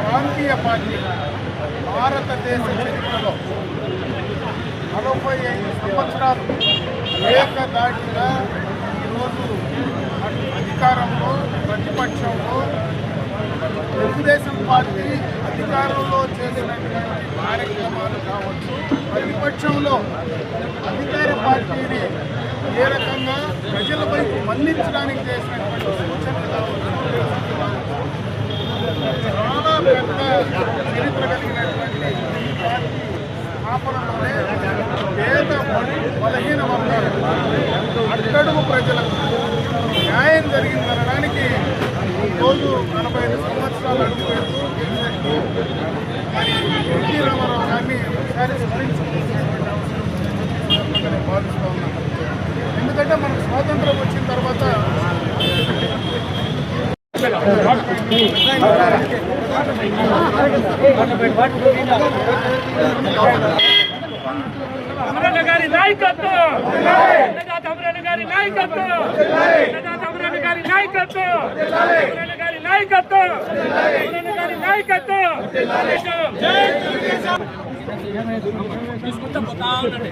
ప్రాంతీయ పార్టీ భారతదేశ చరిత్రలో 45 సంవత్సరాలు ఏకదాటిగా ఈరోజు అధికారంలో ప్రతిపక్షంలో తెలుగుదేశం పార్టీ అధికారంలో చేసినటువంటి కార్యక్రమాలు కావచ్చు, ప్రతిపక్షంలో అధికార పార్టీని ఏ రకంగా ప్రజల వైపు మళ్లించడానికి చేసినటువంటి సూచనలు కావచ్చు, చాలా పెద్ద చరిత్ర కలిగినటువంటి ఈ పార్టీ స్థాపనలోనే పేద బలహీన వర్గాలు అట్టడుగు ప్రజలకు న్యాయం జరిగిందనడానికి రోజు 45 సంవత్సరాలు అడుగుపెడుతూ మరి ఎన్టీ రామారావు గారిని ఒకసారి స్మరించుకోవాల్సినటువంటి అవసరం భావిస్తూ ఉన్నాం. ఎందుకంటే మనకు స్వాతంత్రం వచ్చిన తర్వాత అమరన్న గారి నాయకత్వం, అమరన్న గారి నాయకత్వం, అమరన్న గారి నాయకత్వం, అమరన్న గారి నాయకత్వం, అమరన్న గారి నాయకత్వం. తీసుకుంటా పోతా ఉండండి.